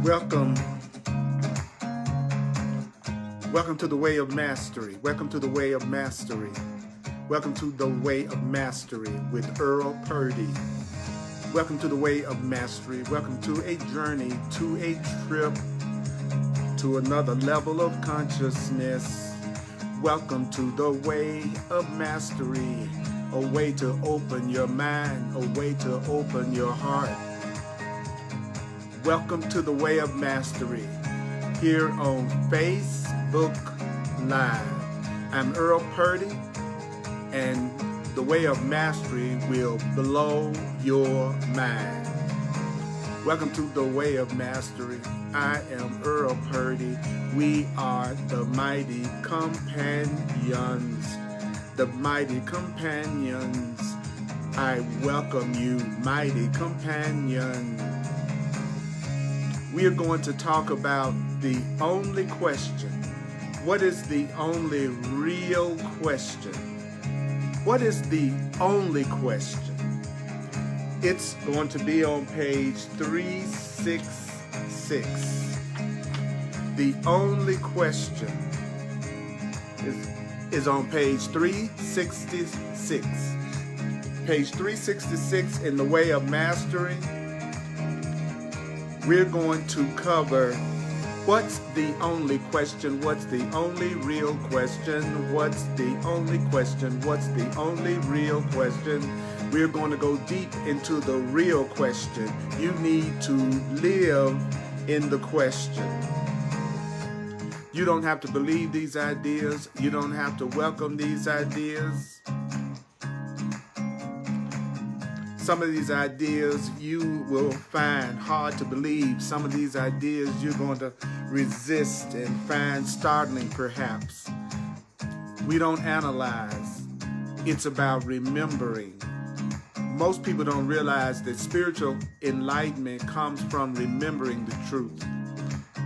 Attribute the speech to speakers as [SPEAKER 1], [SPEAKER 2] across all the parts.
[SPEAKER 1] Welcome. Welcome to the Way of Mastery. Welcome to the Way of Mastery. Welcome to the Way of Mastery with Earl Purdy. Welcome to the Way of Mastery. Welcome to a journey, to a trip, to another level of consciousness. Welcome to the Way of Mastery, a way to open your mind, a way to open your heart. Welcome to the Way of Mastery here on Facebook Live. I'm Earl Purdy, and the Way of Mastery will blow your mind. Welcome to the Way of Mastery. I am Earl Purdy. We are the mighty companions. The mighty companions. I welcome you, mighty companion. We are going to talk about the only question. What is the only real question? What is the only question? It's going to be on page 366. The only question is on page 366. Page 366 in the Way of Mastery. We're going to cover what's the only question, what's the only real question, what's the only question, what's the only real question. We're going to go deep into the real question. You need to live in the question. You don't have to believe these ideas. You don't have to welcome these ideas. Some of these ideas you will find hard to believe. Some of these ideas you're going to resist and find startling, perhaps. We don't analyze. It's about remembering. Most people don't realize that spiritual enlightenment comes from remembering the truth.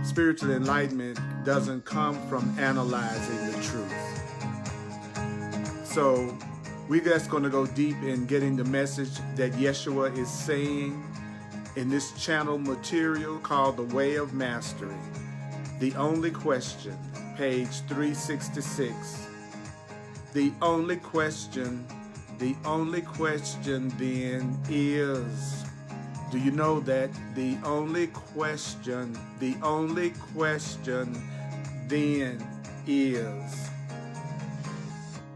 [SPEAKER 1] Spiritual enlightenment doesn't come from analyzing the truth. So we're just going to go deep in getting the message that Yeshua is saying in this channel material called The Way of Mastery. The only question, page 366. The only question then is, do you know that the only question then is,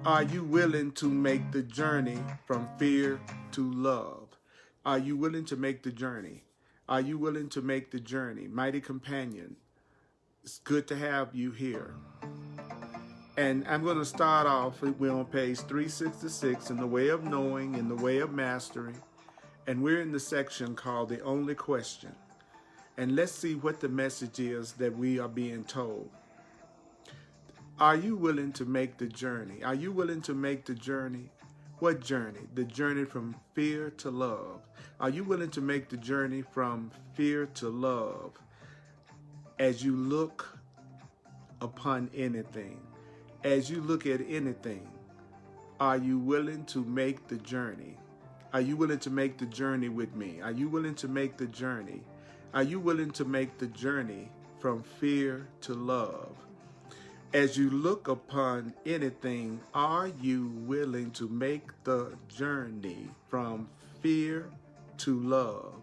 [SPEAKER 1] are you willing to make the journey from fear to love? Are you willing to make the journey? Are you willing to make the journey? Mighty companion, it's good to have you here. And I'm going to start off, we're on page 366 in the Way of Knowing, in the Way of Mastery. And we're in the section called The Only Question. And let's see what the message is that we are being told. Are you willing to make the journey? Are you willing to make the journey? What journey? The journey from fear to love. Are you willing to make the journey from fear to love as you look upon anything? As you look at anything, are you willing to make the journey? Are you willing to make the journey with me? Are you willing to make the journey? Are you willing to make the journey from fear to love? As you look upon anything, are you willing to make the journey from fear to love?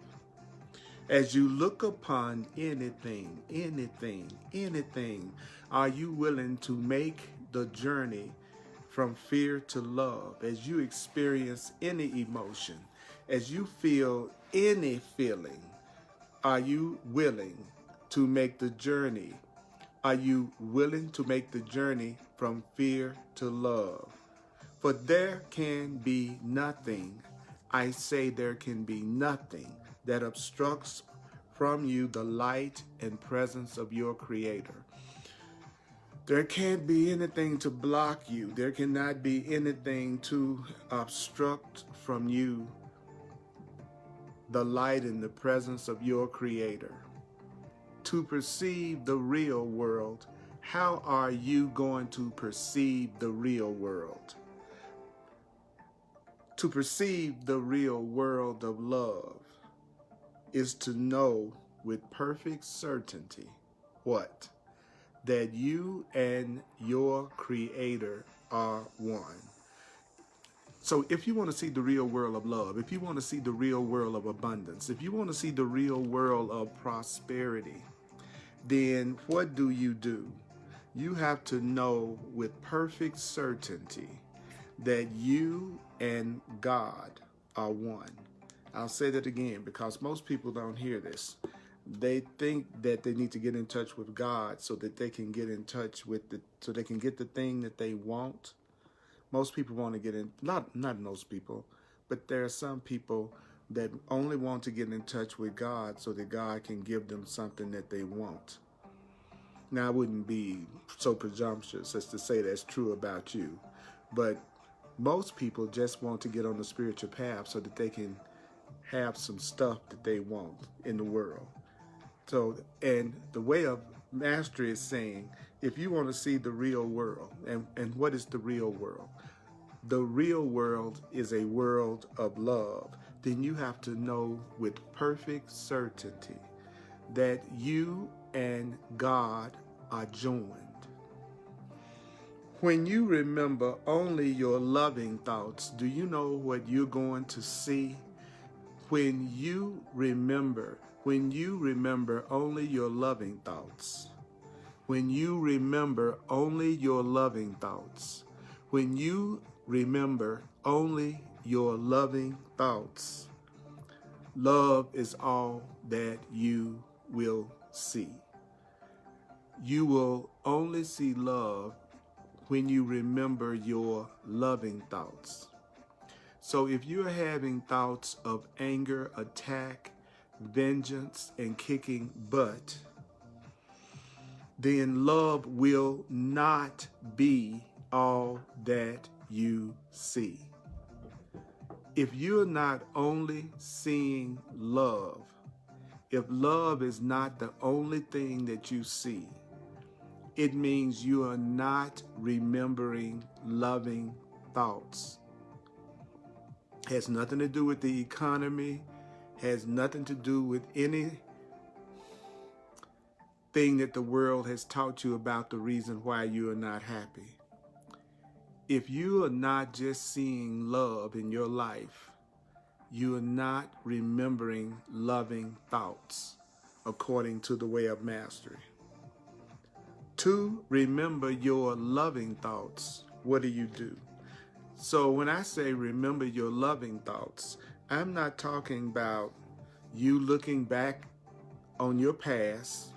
[SPEAKER 1] As you look upon anything, are you willing to make the journey from fear to love? As you experience any emotion, as you feel any feeling, are you willing to make the journey? Are you willing to make the journey from fear to love? For there can be nothing, I say there can be nothing that obstructs from you the light and presence of your Creator. There can't be anything to block you. There cannot be anything to obstruct from you the light and the presence of your Creator. To perceive the real world, how are you going to perceive the real world? To perceive the real world of love is to know with perfect certainty what? That you and your Creator are one. So if you want to see the real world of love, if you want to see the real world of abundance, if you want to see the real world of prosperity, then what do? You have to know with perfect certainty that you and God are one. I'll say that again because most people don't hear this. They think that they need to get in touch with God so that they can get in touch with so they can get the thing that they want. Most people want to get in, not most people, but there are some people that only want to get in touch with God so that God can give them something that they want. Now, I wouldn't be so presumptuous as to say that's true about you, but most people just want to get on the spiritual path so that they can have some stuff that they want in the world. So, and the way of mastery is saying, if you want to see the real world, and what is the real world? The real world is a world of love. Then you have to know with perfect certainty that you and God are joined. When you remember only your loving thoughts, do you know what you're going to see? When you remember only your loving thoughts, when you remember only your loving thoughts, when you remember only your loving thoughts, love is all that you will see. You will only see love when you remember your loving thoughts. So if you're having thoughts of anger, attack, vengeance, and kicking butt, then love will not be all that you see. If you're not only seeing love, if love is not the only thing that you see, it means you are not remembering loving thoughts. Has nothing to do with the economy, has nothing to do with anything that the world has taught you about the reason why you are not happy. If you are not just seeing love in your life, you are not remembering loving thoughts according to the way of mastery. To remember your loving thoughts, what do? So when I say remember your loving thoughts, I'm not talking about you looking back on your past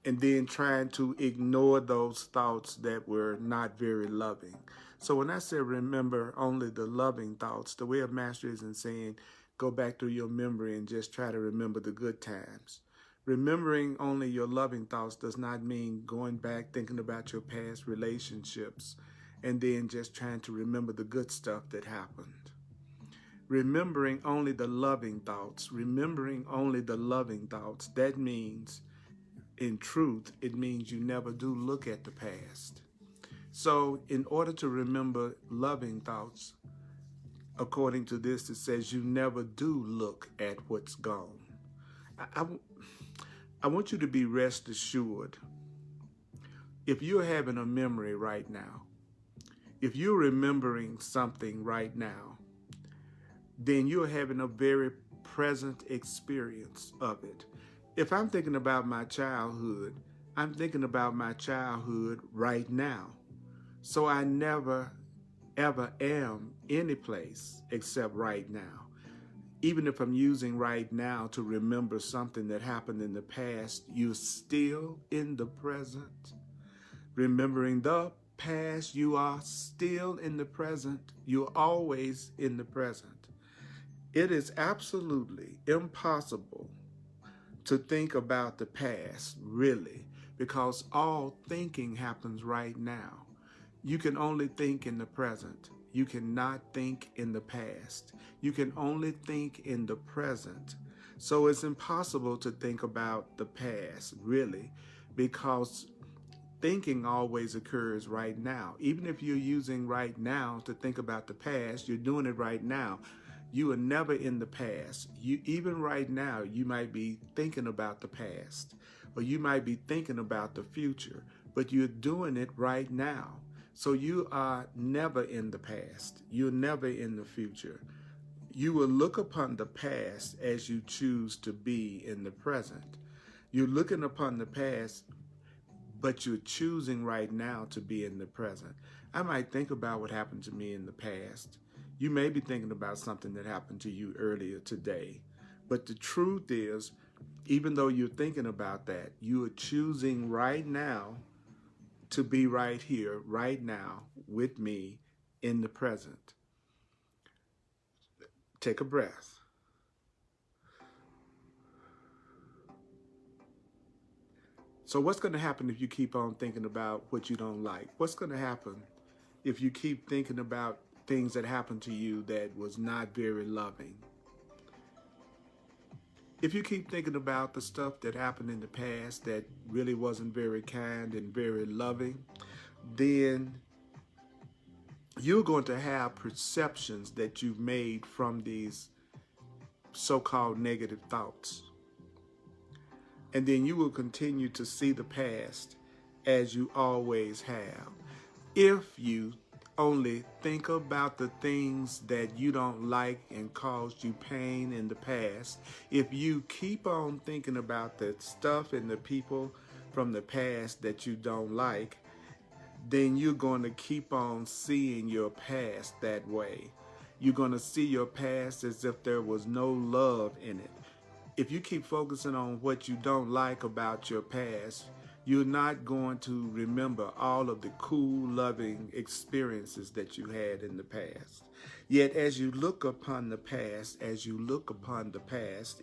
[SPEAKER 1] and then trying to ignore those thoughts that were not very loving. So when I say remember only the loving thoughts, the way of mastery isn't saying go back through your memory and just try to remember the good times. Remembering only your loving thoughts does not mean going back thinking about your past relationships and then just trying to remember the good stuff that happened. Remembering only the loving thoughts, that means, in truth, it means you never do look at the past. So in order to remember loving thoughts, according to this, it says you never do look at what's gone. I want you to be rest assured. If you're having a memory right now, if you're remembering something right now, then you're having a very present experience of it. If I'm thinking about my childhood, I'm thinking about my childhood right now. So I never, ever am any place except right now. Even if I'm using right now to remember something that happened in the past, you're still in the present. Remembering the past, you are still in the present. You're always in the present. It is absolutely impossible to think about the past, really, because all thinking happens right now. You can only think in the present. You cannot think in the past. You can only think in the present. So it's impossible to think about the past, really, because thinking always occurs right now. Even if you're using right now to think about the past, you're doing it right now. You are never in the past. You, even right now, you might be thinking about the past, or you might be thinking about the future, but you're doing it right now. So you are never in the past. You're never in the future. You will look upon the past as you choose to be in the present. You're looking upon the past, but you're choosing right now to be in the present. I might think about what happened to me in the past. You may be thinking about something that happened to you earlier today. But the truth is, even though you're thinking about that, you are choosing right now to be right here, right now, with me in the present. Take a breath. So what's going to happen if you keep on thinking about what you don't like? What's going to happen if you keep thinking about things that happened to you that was not very loving? If you keep thinking about the stuff that happened in the past that really wasn't very kind and very loving, then you're going to have perceptions that you've made from these so-called negative thoughts. And then you will continue to see the past as you always have. If you only think about the things that you don't like and caused you pain in the past, if you keep on thinking about the stuff and the people from the past that you don't like, then you're going to keep on seeing your past that way. You're going to see your past as if there was no love in it. If you keep focusing on what you don't like about your past, you're not going to remember all of the cool, loving experiences that you had in the past. Yet as you look upon the past,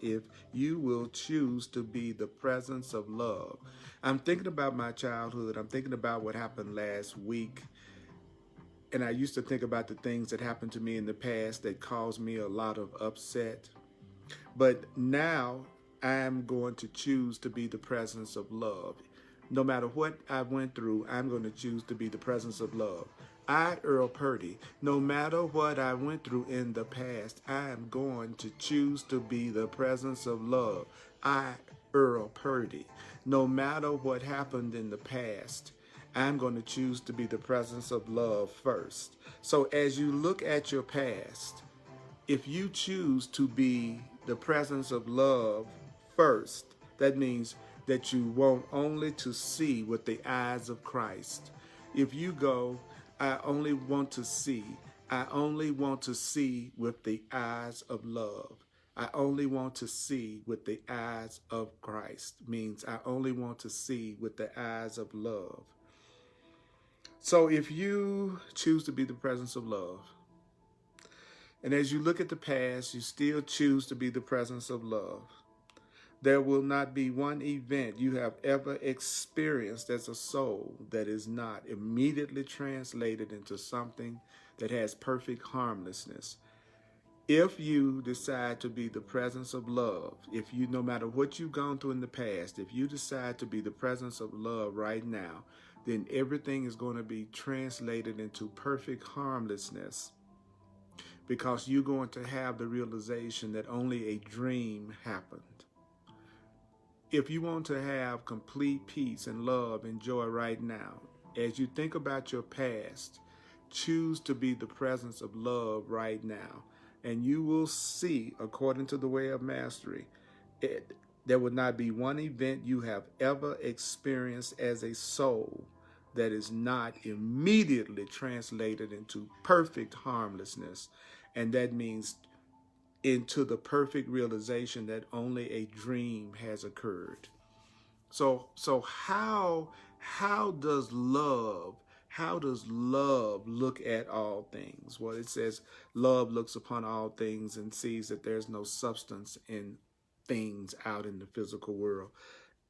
[SPEAKER 1] if you will choose to be the presence of love. I'm thinking about my childhood. I'm thinking about what happened last week. And I used to think about the things that happened to me in the past that caused me a lot of upset. But now I'm going to choose to be the presence of love. No matter what I went through, I'm going to choose to be the presence of love. I, Earl Purdy, no matter what I went through in the past, I am going to choose to be the presence of love. I, Earl Purdy, no matter what happened in the past, I'm going to choose to be the presence of love first. So as you look at your past, if you choose to be the presence of love first, that means that you want only to see with the eyes of Christ. If you go, I only want to see with the eyes of love. I only want to see with the eyes of Christ, means I only want to see with the eyes of love. So if you choose to be the presence of love, and as you look at the past, you still choose to be the presence of love, there will not be one event you have ever experienced as a soul that is not immediately translated into something that has perfect harmlessness. If you decide to be the presence of love, if you, no matter what you've gone through in the past, if you decide to be the presence of love right now, then everything is going to be translated into perfect harmlessness, because you're going to have the realization that only a dream happened. If you want to have complete peace and love and joy right now, as you think about your past, choose to be the presence of love right now. And you will see, according to the way of mastery, there will not be one event you have ever experienced as a soul that is not immediately translated into perfect harmlessness. And that means into the perfect realization that only a dream has occurred. So how does love look at all things? Well, it says love looks upon all things and sees that there's no substance in things out in the physical world.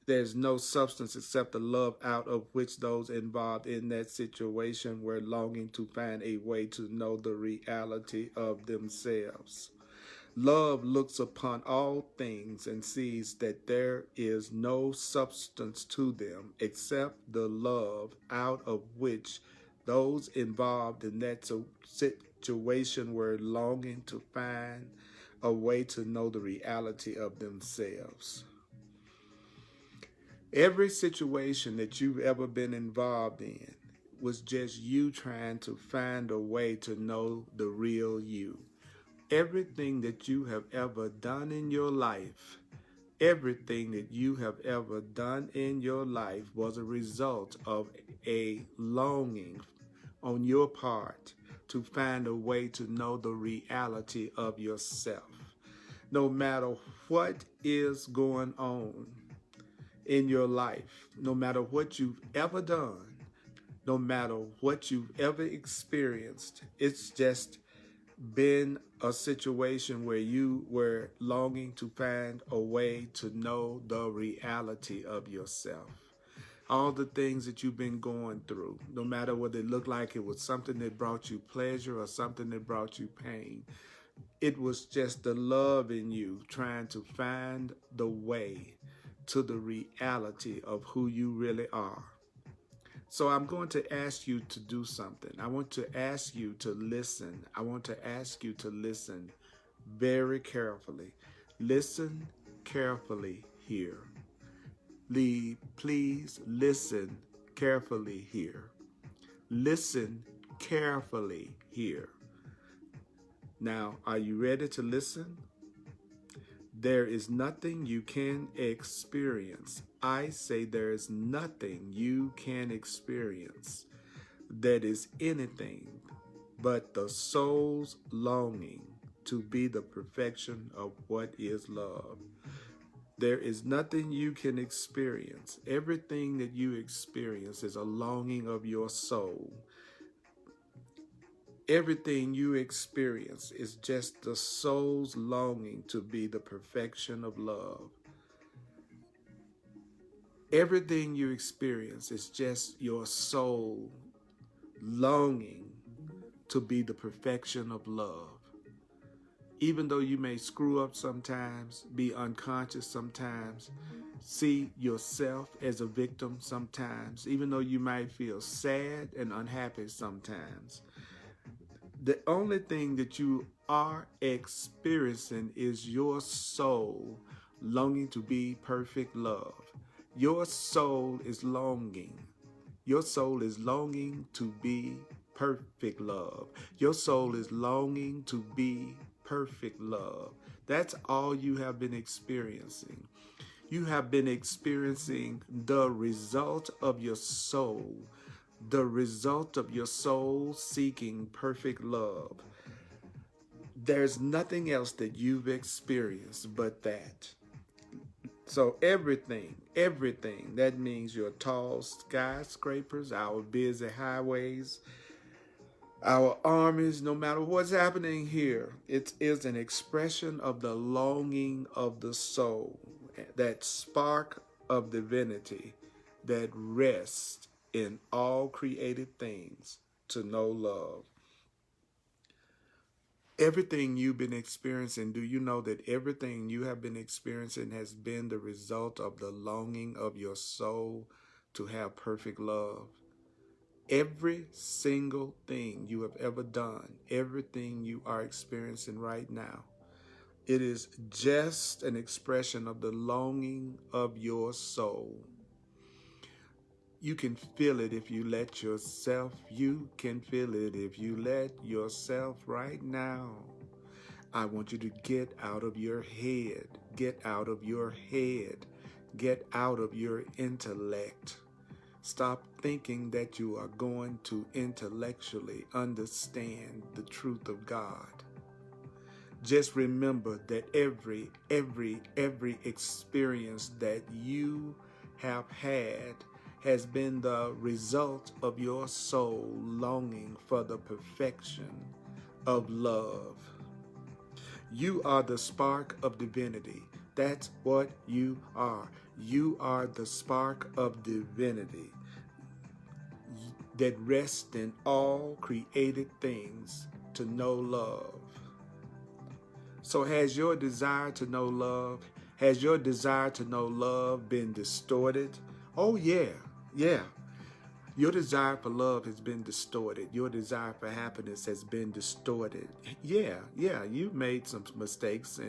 [SPEAKER 1] There's no substance except the love out of which those involved in that situation were longing to find a way to know the reality of themselves. Love looks upon all things and sees that there is no substance to them except the love out of which those involved in that situation were longing to find a way to know the reality of themselves. Every situation that you've ever been involved in was just you trying to find a way to know the real you. Everything that you have ever done in your life, everything that you have ever done in your life was a result of a longing on your part to find a way to know the reality of yourself. No matter what is going on in your life, no matter what you've ever done, no matter what you've ever experienced, it's just been a situation where you were longing to find a way to know the reality of yourself. All the things that you've been going through, no matter what it looked like, it was something that brought you pleasure or something that brought you pain. It was just the love in you trying to find the way to the reality of who you really are. So I'm going to ask you to do something. I want to ask you to listen. I want to ask you to listen very carefully. Listen carefully here. Please listen carefully here. Listen carefully here. Now, are you ready to listen? There is nothing you can experience. I say there is nothing you can experience that is anything but the soul's longing to be the perfection of what is love. There is nothing you can experience. Everything that you experience is a longing of your soul. Everything you experience is just the soul's longing to be the perfection of love. Everything you experience is just your soul longing to be the perfection of love. Even though you may screw up sometimes, be unconscious sometimes, see yourself as a victim sometimes, even though you might feel sad and unhappy sometimes, the only thing that you are experiencing is your soul longing to be perfect love. Your soul is longing. Your soul is longing to be perfect love. Your soul is longing to be perfect love. That's all you have been experiencing. You have been experiencing the result of your soul, the result of your soul seeking perfect love. There's nothing else that you've experienced but that. So everything, that means your tall skyscrapers, our busy highways, our armies, no matter what's happening here, it is an expression of the longing of the soul, that spark of divinity that rests in all created things to know love. Everything you've been experiencing, do you know that everything you have been experiencing has been the result of the longing of your soul to have perfect love? Every single thing you have ever done, everything you are experiencing right now, it is just an expression of the longing of your soul. You can feel it if you let yourself. You can feel it if you let yourself right now. I want you to get out of your head. Get out of your head. Get out of your intellect. Stop thinking that you are going to intellectually understand the truth of God. Just remember that every experience that you have had has been the result of your soul longing for the perfection of love. You are the spark of divinity. That's what you are. You are the spark of divinity that rests in all created things to know love. So has your desire to know love, been distorted? Oh yeah. Your desire for love has been distorted. Your desire for happiness has been distorted. Yeah, you've made some mistakes,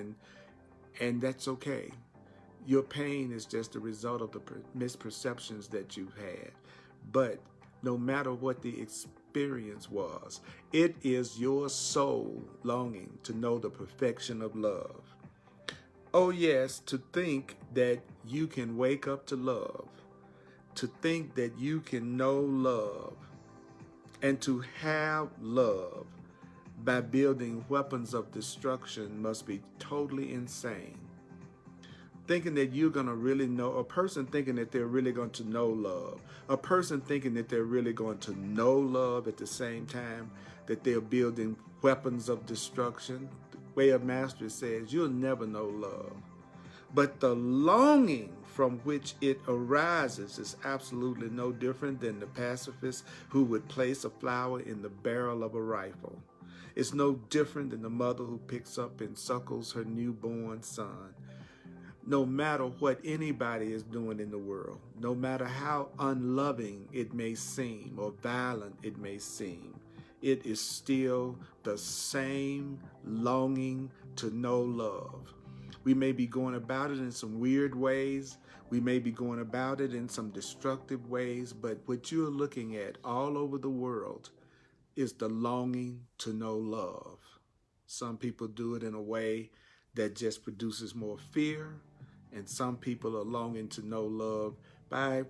[SPEAKER 1] and that's okay. Your pain is just a result of the misperceptions that you've had. But no matter what the experience was, it is your soul longing to know the perfection of love. Oh, yes, to think that you can wake up to love, to think that you can know love, and to have love by building weapons of destruction must be totally insane. Thinking that you're going to really know, a person thinking that they're really going to know love, a person thinking that they're really going to know love at the same time that they're building weapons of destruction. The way of Master says, you'll never know love. But the longing from which it arises is absolutely no different than the pacifist who would place a flower in the barrel of a rifle. It's no different than the mother who picks up and suckles her newborn son. No matter what anybody is doing in the world, no matter how unloving it may seem or violent it may seem, it is still the same longing to know love. We may be going about it in some weird ways. We may be going about it in some destructive ways, but what you're looking at all over the world is the longing to know love. Some people do it in a way that just produces more fear, and some people are longing to know love by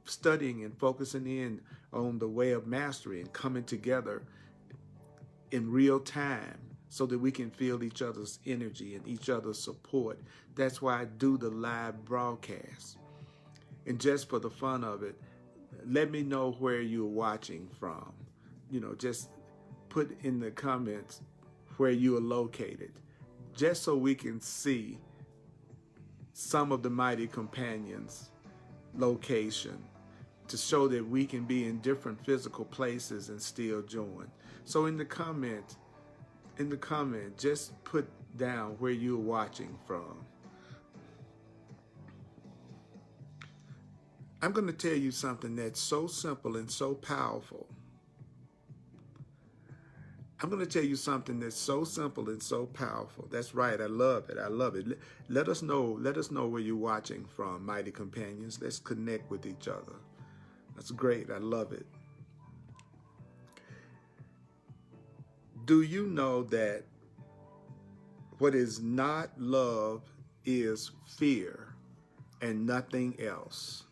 [SPEAKER 1] studying and focusing in on the way of mastery and coming together in real time so that we can feel each other's energy and each other's support. That's why I do the live broadcast. And just for the fun of it, let me know where you're watching from. Just put in the comments where you are located, just so we can see some of the Mighty Companions' location, to show that we can be in different physical places and still join. So in the comment, just put down where you're watching from. I'm going to tell you something that's so simple and so powerful. I'm going to tell you something that's so simple and so powerful. That's right. I love it. I love it. Let us know where you're watching from, Mighty Companions. Let's connect with each other. That's great. I love it. Do you know that what is not love is fear and nothing else?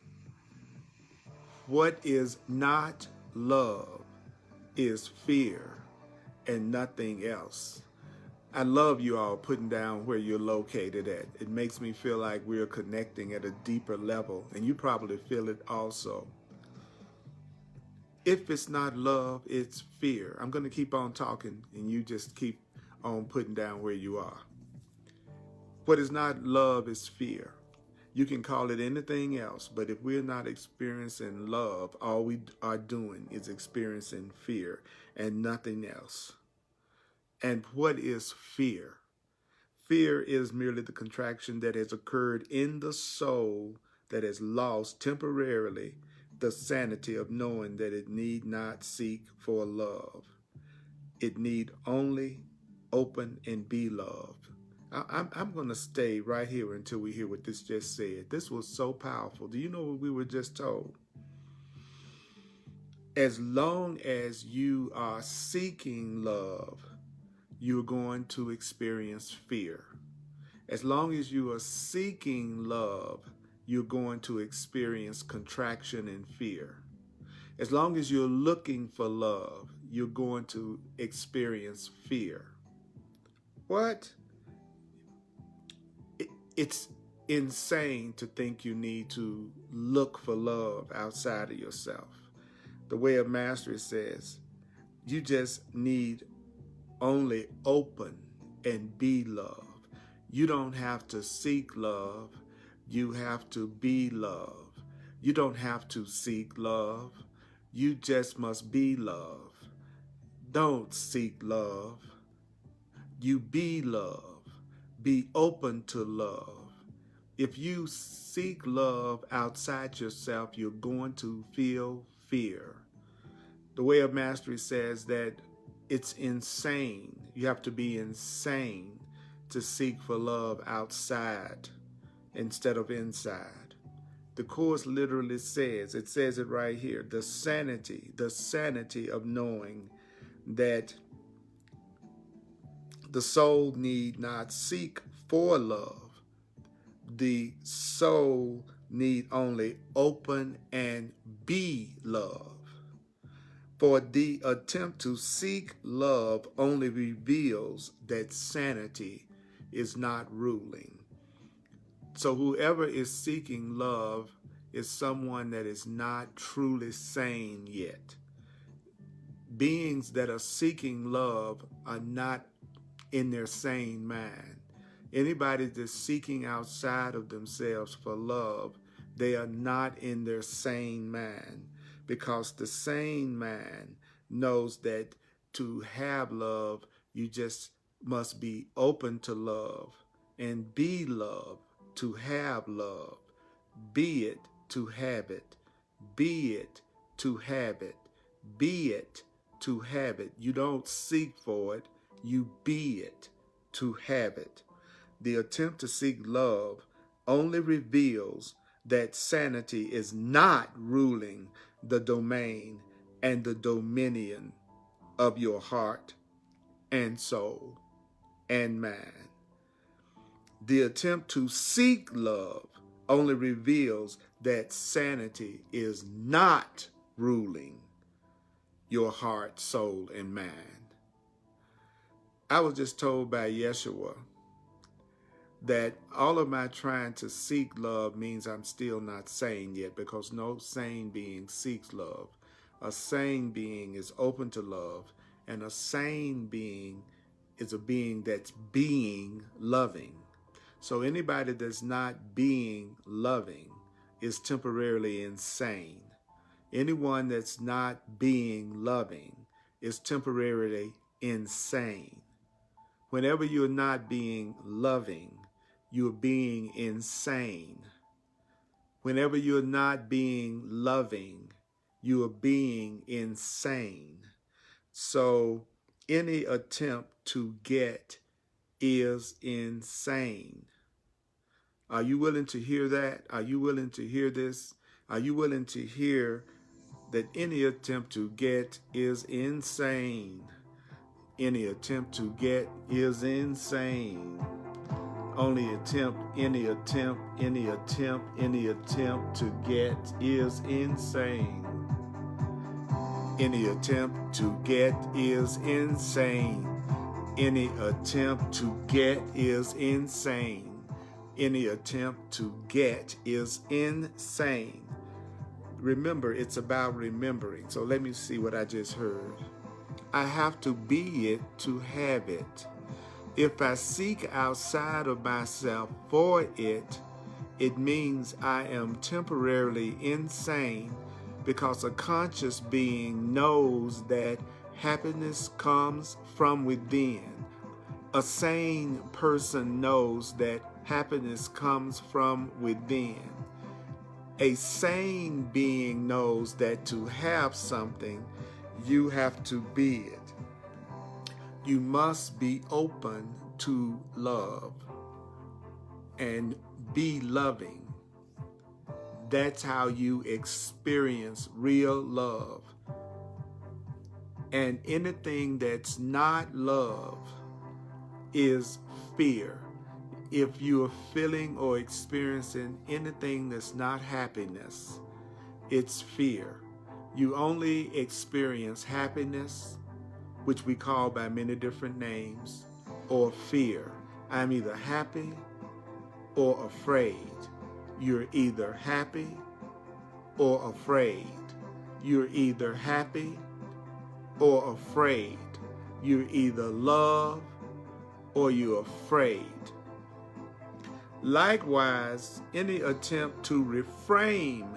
[SPEAKER 1] What is not love is fear and nothing else. I love you all putting down where you're located at. It makes me feel like we're connecting at a deeper level, and you probably feel it also. If it's not love, it's fear. I'm going to keep on talking, and you just keep on putting down where you are. What is not love is fear. You can call it anything else, but if we're not experiencing love, all we are doing is experiencing fear and nothing else. And what is fear? Fear is merely the contraction that has occurred in the soul that has lost temporarily the sanity of knowing that it need not seek for love. It need only open and be loved. I'm going to stay right here until we hear what this just said. This was so powerful. Do you know what we were just told? As long as you are seeking love, you're going to experience fear. As long as you are seeking love, you're going to experience contraction and fear. As long as you're looking for love, you're going to experience fear. What? It's insane to think you need to look for love outside of yourself. The way of mastery says, you just need only open and be love. You don't have to seek love. You have to be love. You don't have to seek love. You just must be love. Don't seek love. You be love. Be open to love. If you seek love outside yourself, you're going to feel fear. The Way of Mastery says that it's insane. You have to be insane to seek for love outside instead of inside. The Course literally says, it says it right here, the sanity of knowing that the soul need not seek for love. The soul need only open and be love. For the attempt to seek love only reveals that sanity is not ruling. So whoever is seeking love is someone that is not truly sane yet. Beings that are seeking love are not in their sane mind. Anybody that's seeking outside of themselves for love, they are not in their sane mind, because the sane mind knows that to have love, you just must be open to love and be love, to have love. Be it to have it. Be it to have it. Be it to have it. You don't seek for it, you be it to have it. The attempt to seek love only reveals that sanity is not ruling the domain and the dominion of your heart and soul and mind. The attempt to seek love only reveals that sanity is not ruling your heart, soul, and mind. I was just told by Yeshua that all of my trying to seek love means I'm still not sane yet, because no sane being seeks love. A sane being is open to love, and a sane being is a being that's being loving. So anybody that's not being loving is temporarily insane. Anyone that's not being loving is temporarily insane. Whenever you're not being loving, you're being insane. Whenever you're not being loving, you are being insane. So any attempt to get is insane. Are you willing to hear that? Are you willing to hear this? Are you willing to hear that any attempt to get is insane? Any attempt to get is insane. Any attempt to get is insane. Any attempt to get is insane. Any attempt to get is insane. Any attempt to get is insane. Remember, it's about remembering. So let me see what I just heard. I have to be it to have it. If I seek outside of myself for it, it means I am temporarily insane, because a conscious being knows that happiness comes from within. A sane person knows that happiness comes from within. A sane being knows that to have something, you have to be it. You must be open to love and be loving. That's how you experience real love. And anything that's not love is fear. If you are feeling or experiencing anything that's not happiness, it's fear. You only experience happiness, which we call by many different names, or fear. I'm either happy or afraid. You're either happy or afraid. You're either happy or afraid. You're either love or you're afraid. Likewise, any attempt to refrain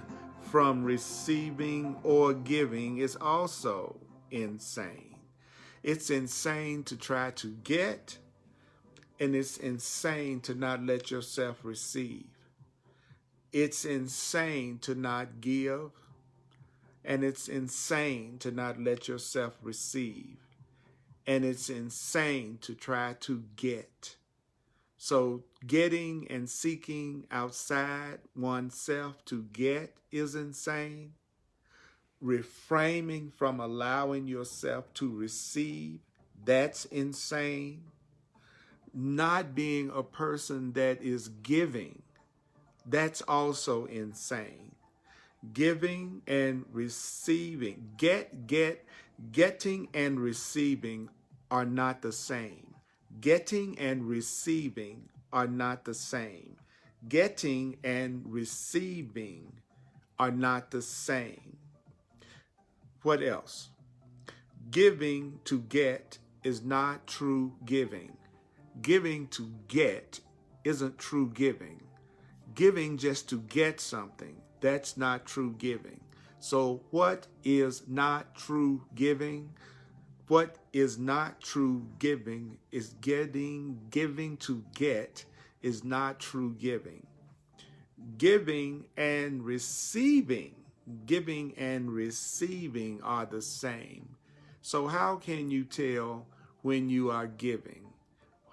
[SPEAKER 1] from receiving or giving is also insane. It's insane to try to get, and it's insane to not let yourself receive. It's insane to not give. And it's insane to not let yourself receive. And it's insane to try to get. So getting and seeking outside oneself to get is insane. Refraining from allowing yourself to receive, that's insane. Not being a person that is giving, that's also insane. Giving and receiving, getting and receiving are not the same. Getting and receiving are not the same. Getting and receiving are not the same. What else? Giving to get is not true giving. Giving to get isn't true giving. Giving just to get something, that's not true giving. So what is not true giving? What is not true giving is giving to get is not true giving. Giving and receiving are the same. So how can you tell when you are giving?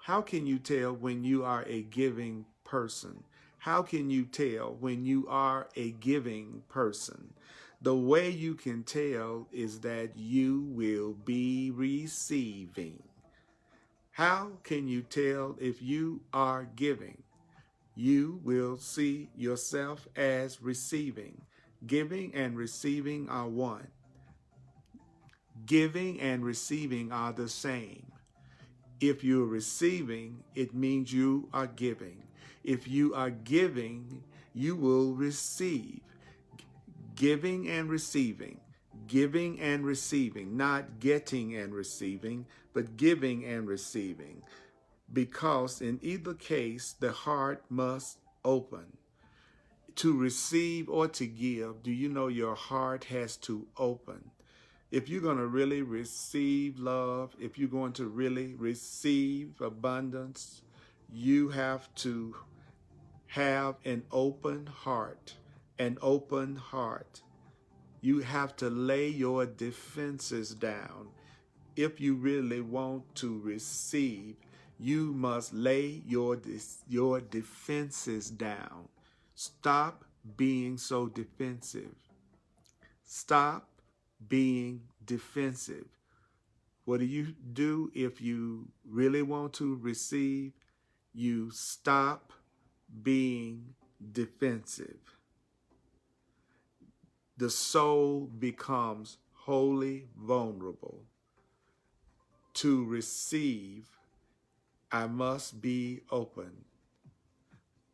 [SPEAKER 1] How can you tell when you are a giving person? How can you tell when you are a giving person? The way you can tell is that you will be receiving. How can you tell if you are giving? You will see yourself as receiving. Giving and receiving are one. Giving and receiving are the same. If you're receiving, it means you are giving. If you are giving, you will receive. Giving and receiving. Giving and receiving. Not getting and receiving, but giving and receiving. Because in either case, the heart must open. To receive or to give, do you know your heart has to open? If you're going to really receive love, if you're going to really receive abundance, you have to have an open heart. An open heart. You have to lay your defenses down. If you really want to receive, you must lay your defenses down. Stop being so defensive. Stop being defensive. What do you do if you really want to receive? You stop being defensive. The soul becomes wholly vulnerable. To receive, I must be open.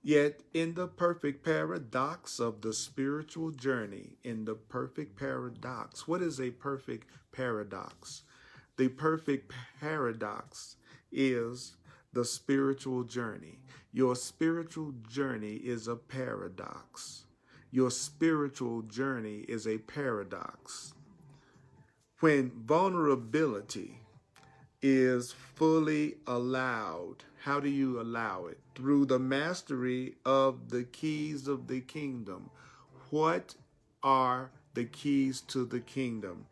[SPEAKER 1] Yet in the perfect paradox of the spiritual journey, in the perfect paradox, what is a perfect paradox? The perfect paradox is the spiritual journey. Your spiritual journey is a paradox. Your spiritual journey is a paradox. When vulnerability is fully allowed. How do you allow it? Through the mastery of the keys of the kingdom. What are the keys to the kingdom?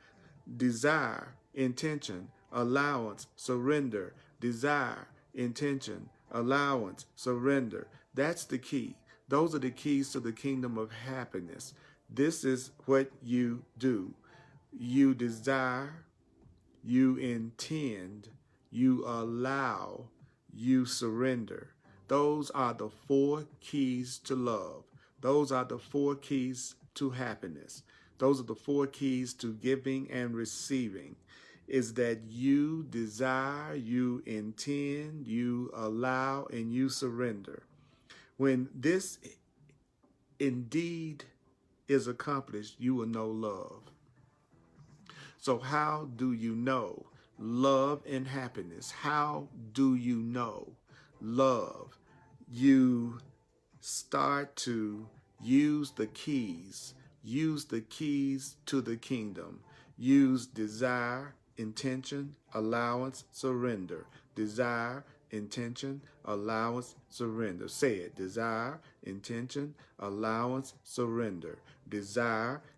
[SPEAKER 1] Desire, intention, allowance, surrender. Desire, intention, allowance, surrender. That's the key. Those are the keys to the kingdom of happiness. This is what you do. You desire, you intend, you allow, you surrender. Those are the 4 keys to love. Those are the 4 keys to happiness. Those are the 4 keys to giving and receiving. Is that you desire, you intend, you allow, and you surrender. When this indeed is accomplished, you will know love. So how do you know love and happiness? How do you know love? You start to use the keys to the kingdom. Use desire, intention, allowance, surrender. Desire, intention, allowance, surrender. Say it. Desire, intention, allowance, surrender. Desire,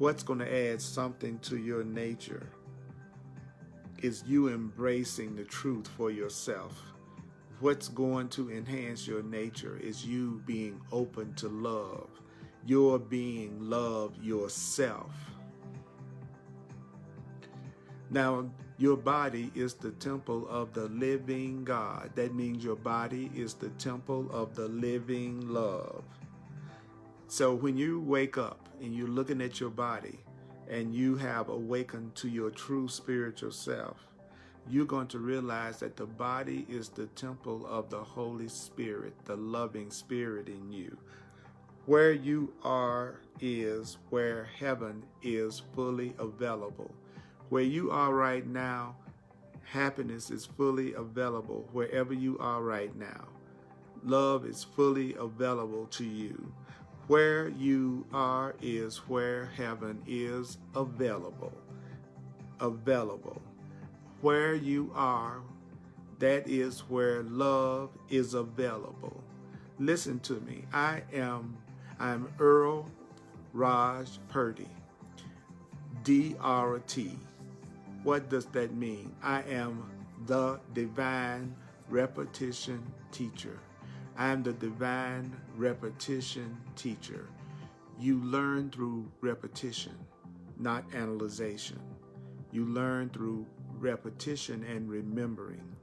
[SPEAKER 1] what's going to add something to your nature is you embracing the truth for yourself. What's going to enhance your nature is you being open to love. You're being love yourself. Now, your body is the temple of the living God. That means your body is the temple of the living love. So when you wake up and you're looking at your body and you have awakened to your true spiritual self, you're going to realize that the body is the temple of the Holy Spirit, the loving Spirit in you. Where you are is where heaven is fully available. Where you are right now, happiness is fully available wherever you are right now. Love is fully available to you. Where you are is where heaven is available. Where you are, that is where love is available. Listen to me. I'm Earl Raj Purdy, DRT. What does that mean? I am the divine repetition teacher. I am the divine repetition teacher. You learn through repetition, not analyzation. You learn through repetition and remembering.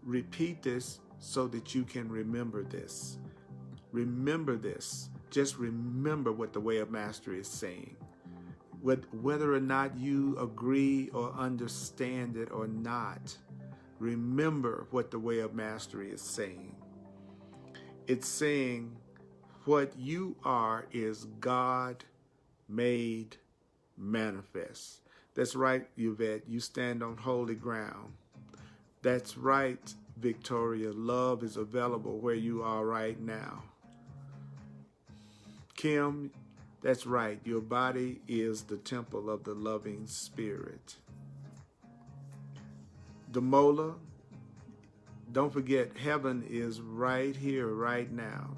[SPEAKER 1] Repeat this so that you can remember this. Remember this. Just remember what the Way of Mastery is saying. Whether or not you agree or understand it or not, remember what the Way of Mastery is saying. It's saying what you are is God made manifest. That's right, Yvette. You stand on holy ground. That's right, Victoria. Love is available where you are right now. Kim, that's right. Your body is the temple of the loving Spirit. Demola, don't forget, heaven is right here, right now.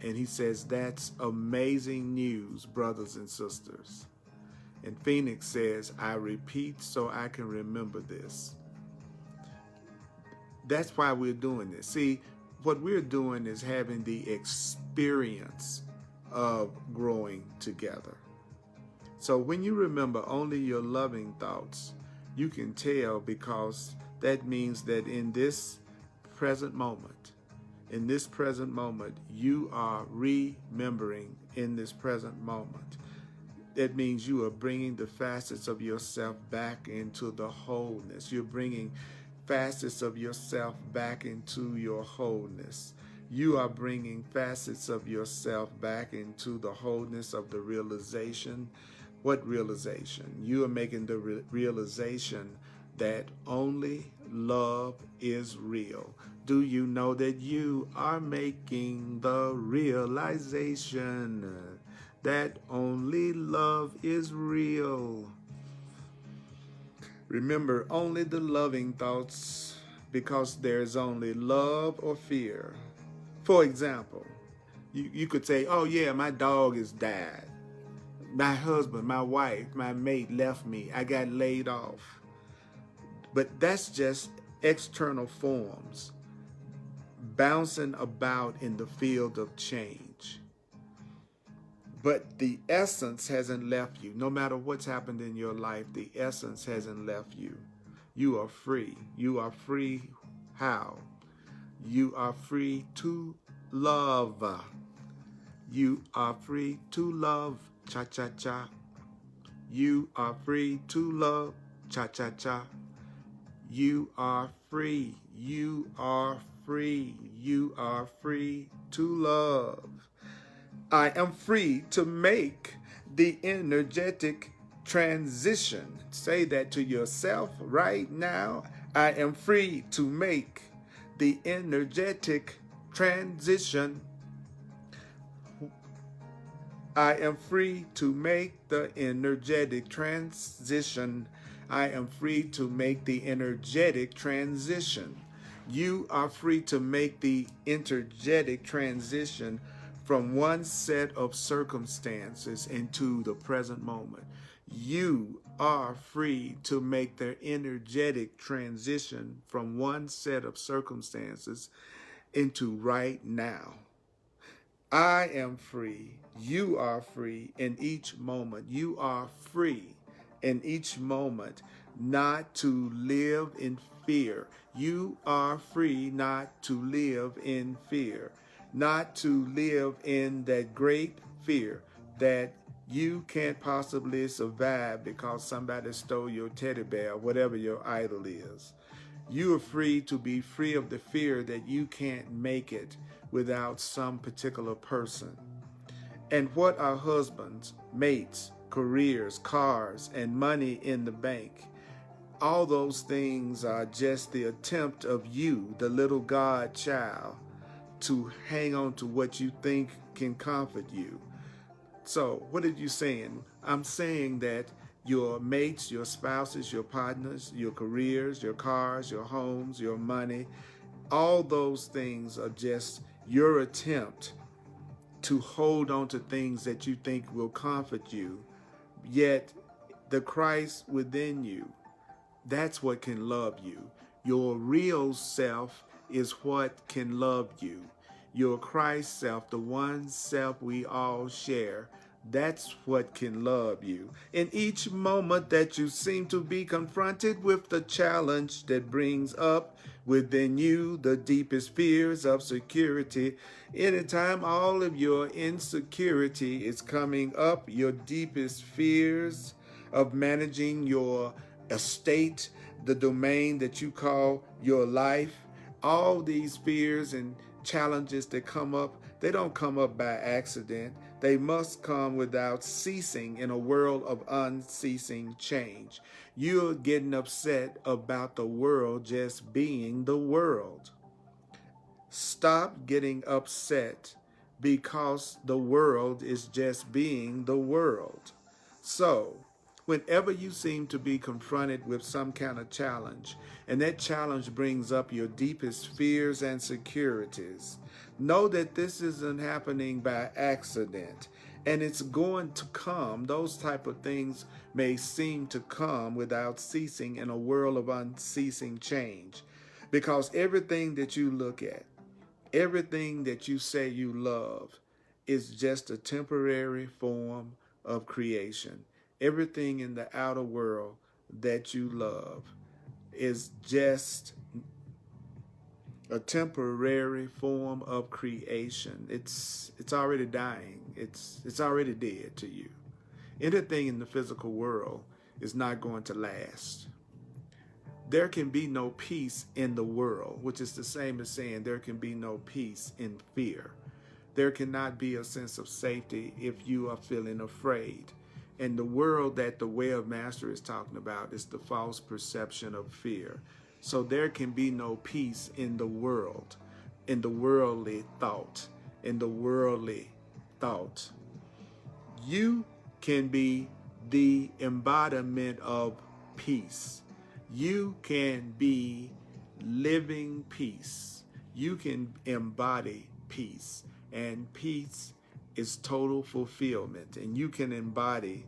[SPEAKER 1] And he says, that's amazing news, brothers and sisters. And Phoenix says, I repeat so I can remember this. That's why we're doing this. See, what we're doing is having the experience of growing together. So when you remember only your loving thoughts, you can tell, because that means that in this present moment, you are remembering in this present moment. That means you are bringing the facets of yourself back into the wholeness. You're bringing facets of yourself back into your wholeness. You are bringing facets of yourself back into the wholeness of the realization. What realization? You are making the realization that only love is real. Do you know that you are making the realization that only love is real? Remember only the loving thoughts, because there's only love or fear. For example, you could say, oh yeah, my dog has died. My husband, my wife, my mate left me. I got laid off. But that's just external forms bouncing about in the field of change. But the essence hasn't left you. No matter what's happened in your life, the essence hasn't left you. You are free. You are free how? You are free to love. You are free to love. Cha-cha-cha. You are free to love. Cha-cha-cha. You are free. You are free. You are free to love. I am free to make the energetic transition. Say that to yourself right now. I am free to make the energetic transition. I am free to make the energetic transition. I am free to make the energetic transition. You are free to make the energetic transition from one set of circumstances into the present moment. You are free to make the energetic transition from one set of circumstances into right now. I am free. You are free in each moment. You are free in each moment not to live in fear. You are free not to live in fear, not to live in that great fear that you can't possibly survive because somebody stole your teddy bear, whatever your idol is. You are free to be free of the fear that you can't make it without some particular person. And what are husbands, mates, careers, cars, and money in the bank? All those things are just the attempt of you, the little God child, to hang on to what you think can comfort you. So, what are you saying? I'm saying that your mates, your spouses, your partners, your careers, your cars, your homes, your money, all those things are just your attempt to hold on to things that you think will comfort you. Yet, the Christ within you, that's what can love you. Your real self is what can love you. Your Christ self, the one self we all share, that's what can love you. In each moment that you seem to be confronted with the challenge that brings up within you the deepest fears of security, anytime all of your insecurity is coming up, your deepest fears of managing your estate, the domain that you call your life, all these fears and challenges that come up, they don't come up by accident. They must come without ceasing in a world of unceasing change. You're getting upset about the world just being the world. Stop getting upset because the world is just being the world. So, whenever you seem to be confronted with some kind of challenge, and that challenge brings up your deepest fears and securities, know that this isn't happening by accident, and it's going to come. Those type of things may seem to come without ceasing in a world of unceasing change, because everything that you look at, everything that you say you love is just a temporary form of creation. Everything in the outer world that you love is just a temporary form of creation. It's already dying. It's already dead to you. Anything in the physical world is not going to last. There can be no peace in the world, which is the same as saying there can be no peace in fear. There cannot be a sense of safety if you are feeling afraid. And the world that the way of master is talking about is the false perception of fear. So there can be no peace in the world, in the worldly thought, in the worldly thought. You can be the embodiment of peace. You can be living peace. You can embody peace. And peace is total fulfillment. And you can embody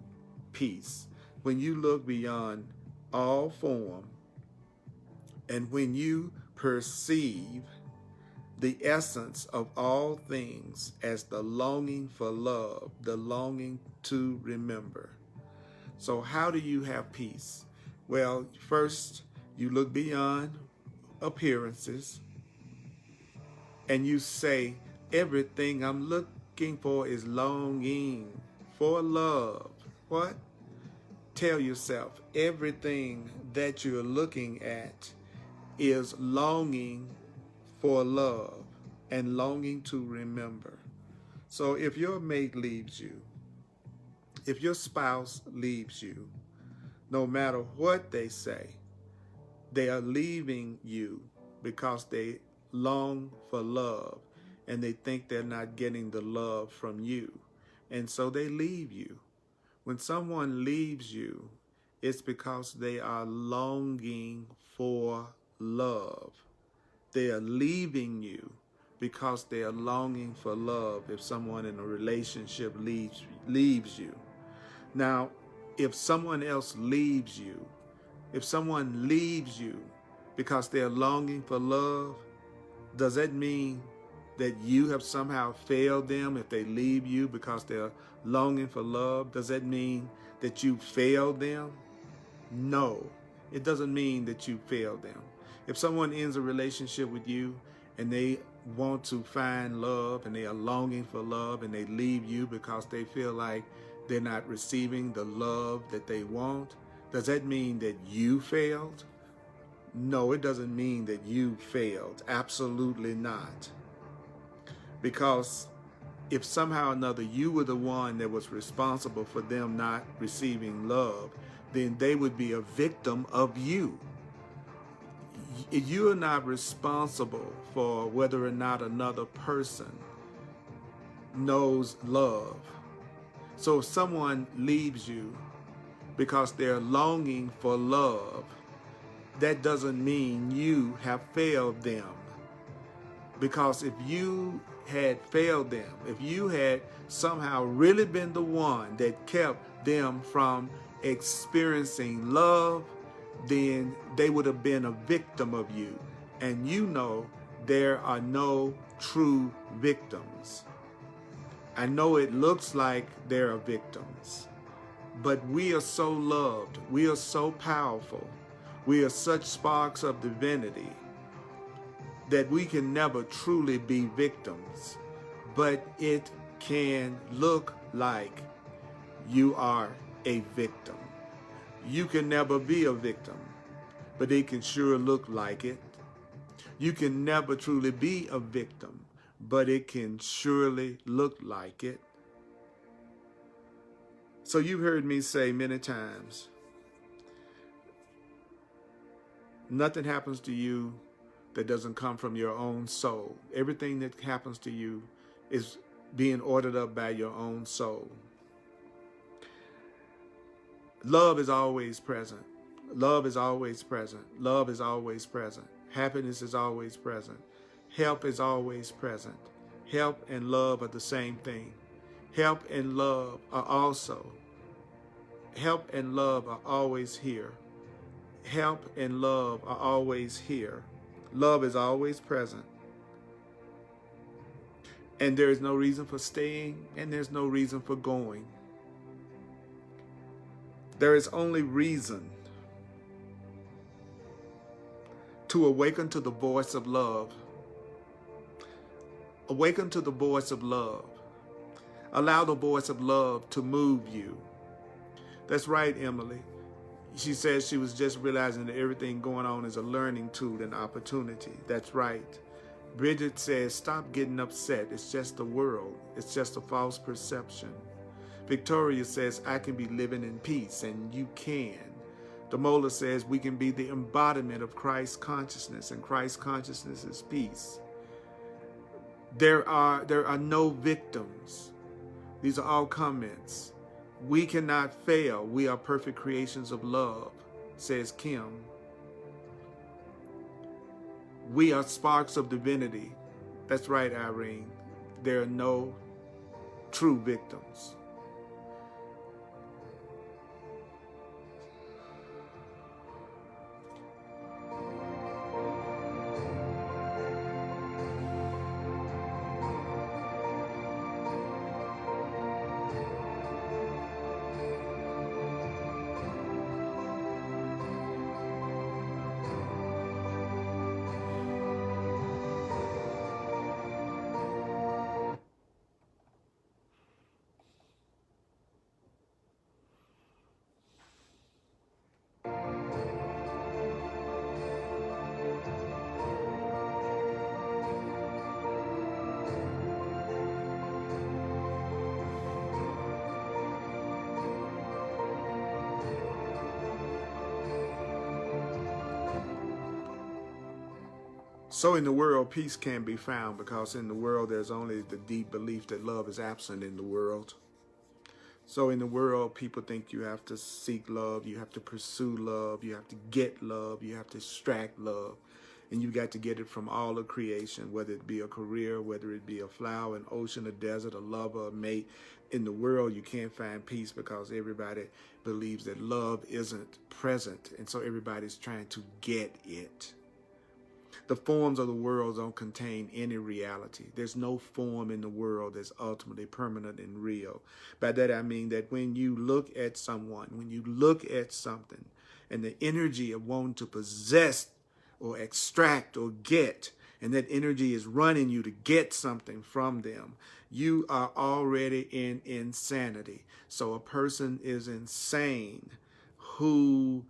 [SPEAKER 1] peace when you look beyond all form and when you perceive the essence of all things as the longing for love, the longing to remember. So how do you have peace? Well, first, you look beyond appearances and you say, everything I'm looking for is longing for love. What? Tell yourself, everything that you're looking at is longing for love and longing to remember. So if your mate leaves you, if your spouse leaves you, no matter what they say, they are leaving you because they long for love and they think they're not getting the love from you. And so they leave you. When someone leaves you, it's because they are longing for love. They are leaving you because they are longing for love if someone in a relationship leaves you. Now, if someone else leaves you, if someone leaves you because they're longing for love, does that mean that you have somehow failed them if they leave you because they're longing for love? Does that mean that you failed them? No, it doesn't mean that you failed them. If someone ends a relationship with you and they want to find love and they are longing for love and they leave you because they feel like they're not receiving the love that they want, does that mean that you failed? No, it doesn't mean that you failed. Absolutely not. Because if somehow or another you were the one that was responsible for them not receiving love, then they would be a victim of you. You are not responsible for whether or not another person knows love. So if someone leaves you because they're longing for love, that doesn't mean you have failed them. Because if you had failed them, if you had somehow really been the one that kept them from experiencing love, then they would have been a victim of you. And you know there are no true victims. I know it looks like there are victims, but we are so loved, we are so powerful, we are such sparks of divinity that we can never truly be victims. But it can look like you are a victim. You can never be a victim, but it can sure look like it. You can never truly be a victim, but it can surely look like it. So you've heard me say many times, nothing happens to you that doesn't come from your own soul. Everything that happens to you is being ordered up by your own soul. Love is always present. Love is always present. Love is always present. Happiness is always present. Help is always present. Help and love are the same thing. Help and love are always here. Help and love are always here. Love is always present. And there is no reason for staying, and there's no reason for going. There is only reason to awaken to the voice of love. Awaken to the voice of love. Allow the voice of love to move you. That's right, Emily. She says she was just realizing that everything going on is a learning tool and opportunity. That's right. Bridget says, stop getting upset. It's just the world. It's just a false perception. Victoria says, I can be living in peace, and you can. Damola says, we can be the embodiment of Christ's consciousness, and Christ's consciousness is peace. There are no victims. These are all comments. We cannot fail. We are perfect creations of love, says Kim. We are sparks of divinity. That's right, Irene. There are no true victims. So in the world, peace can be found, because in the world, there's only the deep belief that love is absent in the world. So in the world, people think you have to seek love, you have to pursue love, you have to get love, you have to extract love. And you got to get it from all of creation, whether it be a career, whether it be a flower, an ocean, a desert, a lover, a mate. In the world, you can't find peace because everybody believes that love isn't present. And so everybody's trying to get it. The forms of the world don't contain any reality. There's no form in the world that's ultimately permanent and real. By that I mean that when you look at someone, when you look at something, and the energy of wanting to possess or extract or get, and that energy is running you to get something from them, you are already in insanity. So a person is insane who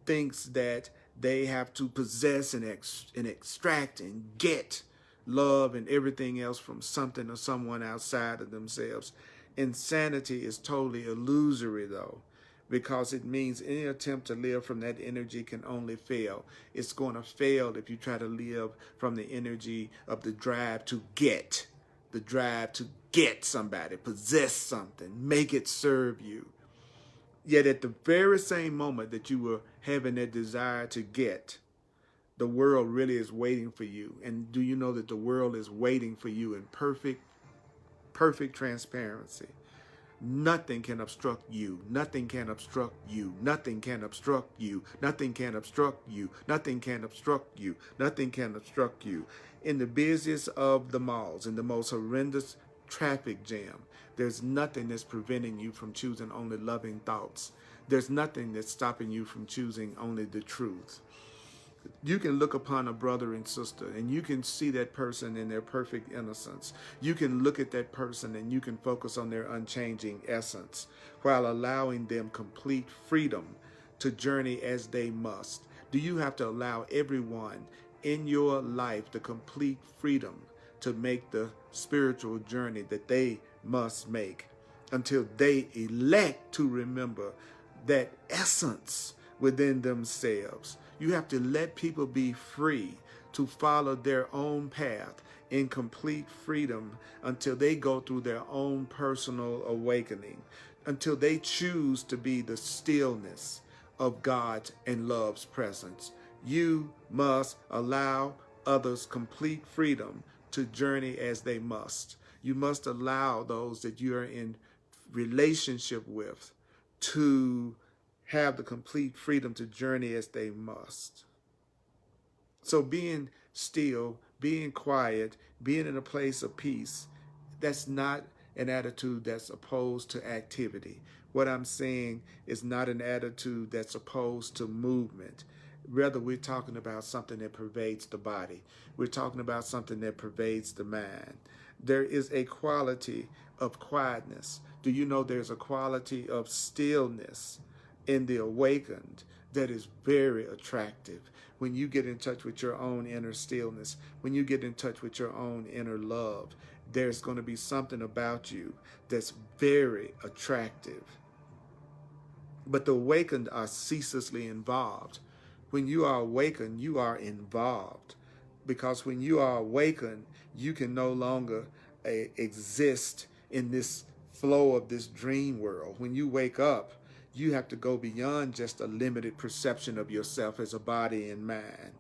[SPEAKER 1] thinks that they have to possess and extract and get love and everything else from something or someone outside of themselves. Insanity is totally illusory, though, because it means any attempt to live from that energy can only fail. It's going to fail if you try to live from the energy of the drive to get somebody, possess something, make it serve you. Yet at the very same moment that you were having that desire to get, the world really is waiting for you. And do you know that the world is waiting for you in perfect transparency? Nothing can obstruct you. Nothing can obstruct you. Nothing can obstruct you. Nothing can obstruct you. Nothing can obstruct you. Nothing can obstruct you. In the busiest of the malls, in the most horrendous traffic jam, there's nothing that's preventing you from choosing only loving thoughts. There's nothing that's stopping you from choosing only the truth. You can look upon a brother and sister and you can see that person in their perfect innocence. You can look at that person and you can focus on their unchanging essence while allowing them complete freedom to journey as they must. Do you have to allow everyone in your life the complete freedom to make the spiritual journey that they must make until they elect to remember that essence within themselves? You have to let people be free to follow their own path in complete freedom until they go through their own personal awakening, until they choose to be the stillness of God's and love's presence. You must allow others complete freedom to journey as they must. You must allow those that you are in relationship with to have the complete freedom to journey as they must. So being still, being quiet, being in a place of peace, that's not an attitude that's opposed to activity. What I'm saying is not an attitude that's opposed to movement. Rather, we're talking about something that pervades the body. We're talking about something that pervades the mind. There is a quality of quietness. Do you know there's a quality of stillness in the awakened that is very attractive? When you get in touch with your own inner stillness, when you get in touch with your own inner love, there's going to be something about you that's very attractive. But the awakened are ceaselessly involved. When you are awakened, you are involved. Because when you are awakened, you can no longer exist in this flow of this dream world. When you wake up, you have to go beyond just a limited perception of yourself as a body and mind.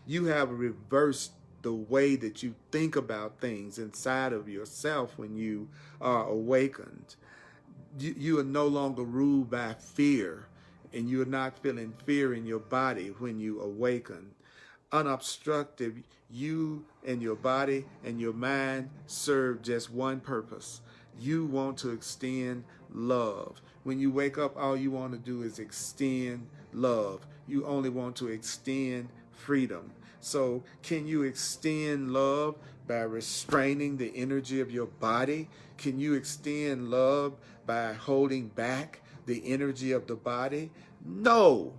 [SPEAKER 1] You have reversed the way that you think about things inside of yourself when you are awakened. You are no longer ruled by fear, and you're not feeling fear in your body when you awaken. Unobstructed, you and your body and your mind serve just one purpose. You want to extend love. When you wake up, all you want to do is extend love. You only want to extend freedom. So can you extend love by restraining the energy of your body? Can you extend love by holding back the energy of the body? No.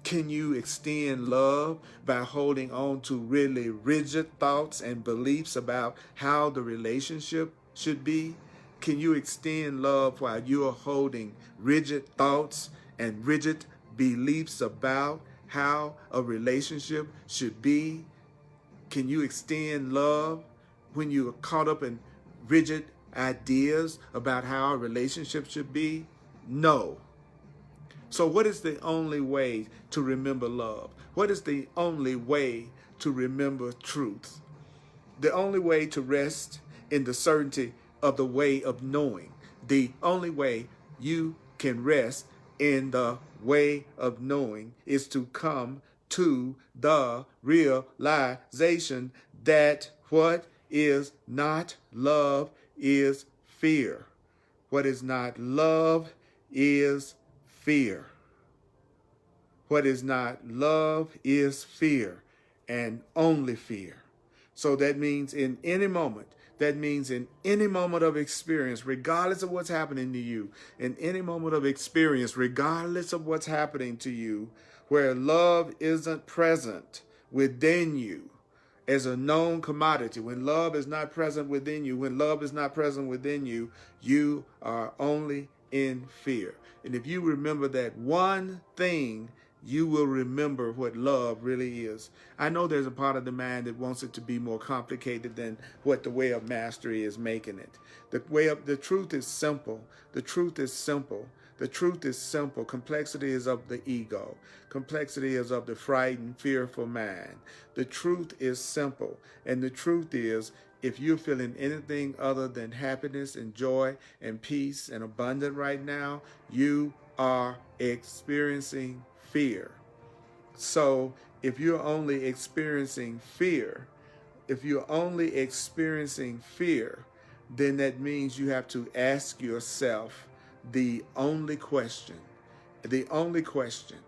[SPEAKER 1] Can you extend love by holding on to really rigid thoughts and beliefs about how the relationship should be? Can you extend love while you're holding rigid thoughts and rigid beliefs about how a relationship should be? Can you extend love when you're caught up in rigid ideas about how a relationship should be? No. So what is the only way to remember love? What is the only way to remember truth? The only way to rest in the certainty of the way of knowing. The only way you can rest in the way of knowing is to come to the realization that what is not love is fear. What is not love is fear. What is not love is fear, and only fear. So that means in any moment, of experience, regardless of what's happening to you, in any moment of experience, regardless of what's happening to you, where love isn't present within you as a known commodity, when love is not present within you, you are only in fear. And if you remember that one thing, you will remember what love really is. I know there's a part of the mind that wants it to be more complicated than what the way of mastery is making it. The truth is simple. The truth is simple. The truth is simple. Complexity is of the ego. Complexity is of the frightened, fearful mind. The truth is simple. And the truth is, if you're feeling anything other than happiness and joy and peace and abundance right now, you are experiencing fear. So if you're only experiencing fear, then that means you have to ask yourself the only question. The only question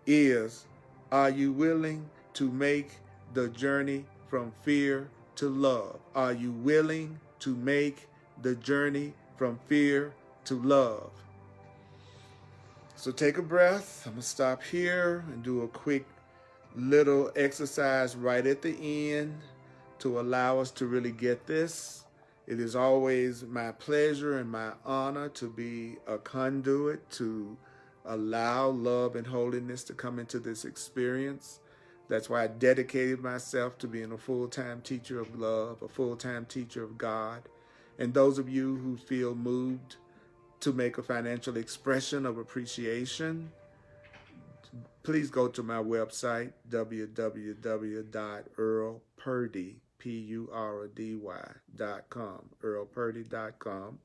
[SPEAKER 1] is, are you willing to make the journey from fear to love? Are you willing to make the journey from fear to love? So take a breath. I'm going to stop here and do a quick little exercise right at the end to allow us to really get this. It is always my pleasure and my honor to be a conduit to allow love and holiness to come into this experience. That's why I dedicated myself to being a full-time teacher of love, a full-time teacher of God. And those of you who feel moved to make a financial expression of appreciation, please go to my website, www.earlpurdy.com, earlpurdy.com.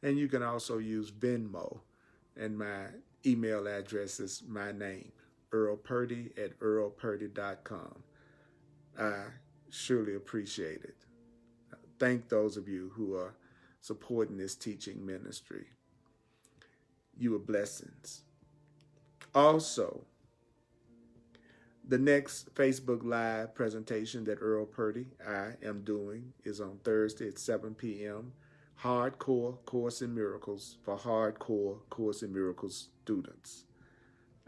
[SPEAKER 1] And you can also use Venmo. And my email address is my name, earlpurdy@earlpurdy.com. I surely appreciate it. Thank those of you who are supporting this teaching ministry. You are blessings. Also, the next Facebook Live presentation that Earl Purdy, I am doing, is on Thursday at 7 p.m. Hardcore Course in Miracles for hardcore Course in Miracles students.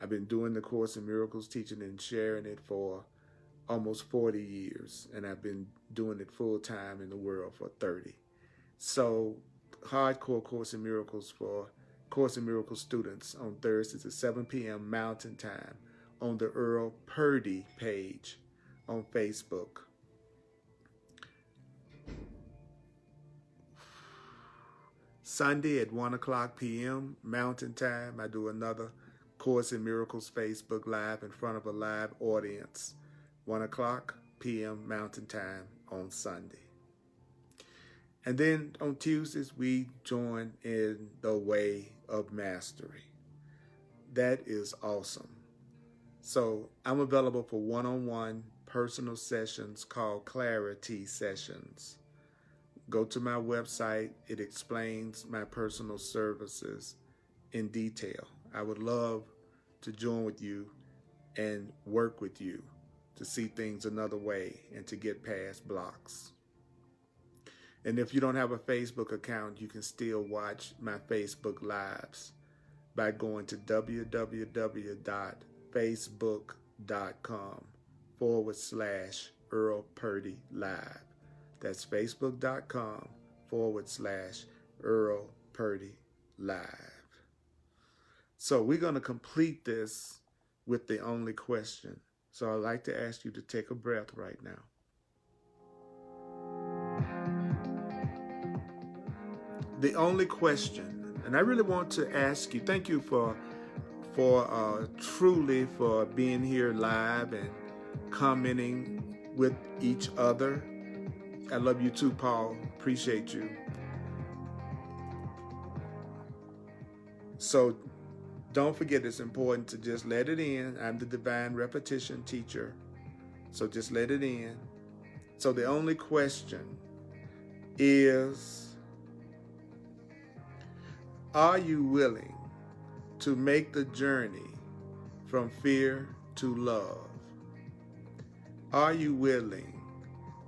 [SPEAKER 1] I've been doing the Course in Miracles, teaching and sharing it for almost 40 years, and I've been doing it full time in the world for 30. So, hardcore Course in Miracles for Course in Miracles students on Thursdays at 7 p.m. Mountain Time on the Earl Purdy page on Facebook. Sunday at 1 o'clock p.m. Mountain Time, I do another Course in Miracles Facebook Live in front of a live audience. 1 o'clock p.m. Mountain Time on Sunday. And then on Tuesdays, we join in the Way of Mastery. That is awesome. So I'm available for one-on-one personal sessions called Clarity Sessions. Go to my website. It explains my personal services in detail. I would love to join with you and work with you to see things another way and to get past blocks. And if you don't have a Facebook account, you can still watch my Facebook Lives by going to www.facebook.com/Earl Purdy Live. That's facebook.com/Earl Purdy Live. So we're going to complete this with the only question. So I'd like to ask you to take a breath right now. The only question, and I really want to ask you, thank you for truly for being here live and commenting with each other. I love you too, Paul. Appreciate you. So don't forget, it's important to just let it in. I'm the divine repetition teacher. So just let it in. So the only question is, are you willing to make the journey from fear to love? Are you willing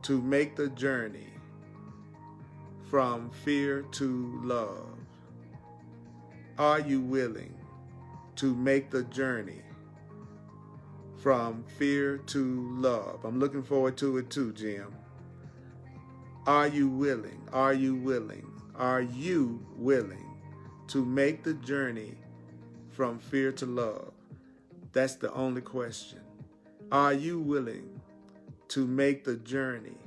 [SPEAKER 1] to make the journey from fear to love? Are you willing to make the journey from fear to love? I'm looking forward to it too, Jim. Are you willing? Are you willing? Are you willing to make the journey from fear to love? That's the only question. Are you willing to make the journey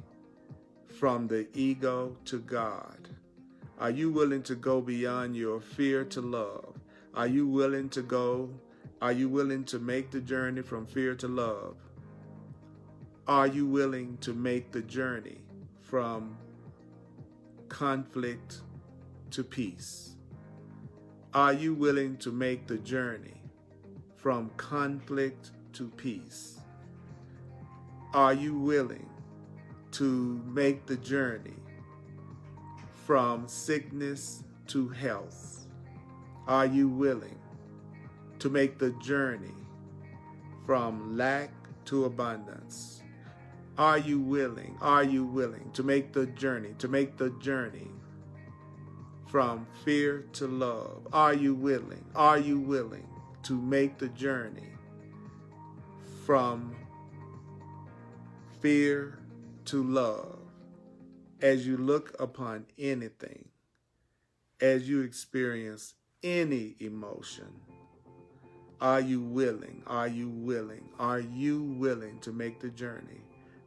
[SPEAKER 1] from the ego to God? Are you willing to go beyond your fear to love? Are you willing to make the journey from fear to love? Are you willing to make the journey from conflict to peace? Are you willing to make the journey from conflict to peace? Are you willing to make the journey from sickness to health? Are you willing to make the journey from lack to abundance? Are you willing to make the journey from fear to love? Are you willing to make the journey from fear to love? As you look upon anything, as you experience any emotion, are you willing to make the journey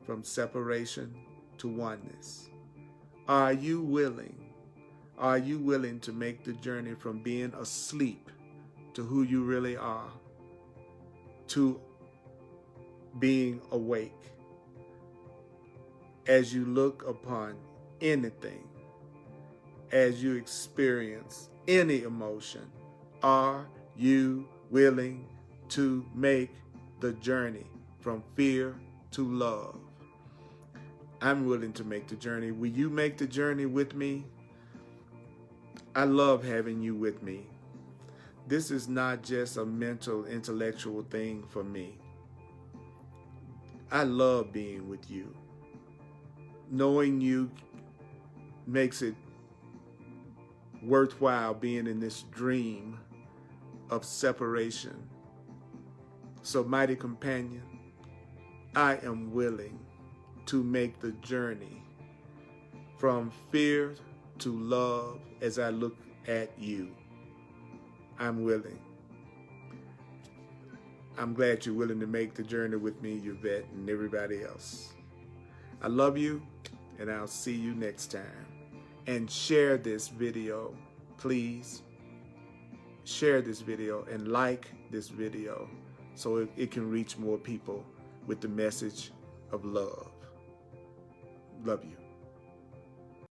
[SPEAKER 1] from separation to oneness? Are you willing to make the journey from being asleep to who you really are, to being awake? As you look upon anything, as you experience any emotion, are you willing to make the journey from fear to love? I'm willing to make the journey. Will you make the journey with me? I love having you with me. This is not just a mental, intellectual thing for me. I love being with you. Knowing you makes it worthwhile being in this dream of separation. So, mighty companion, I am willing to make the journey from fear to love as I look at you. I'm willing. I'm glad you're willing to make the journey with me, Yvette, and everybody else. I love you, and I'll see you next time. And share this video, please. Share this video and like this video so it can reach more people with the message of love. Love you.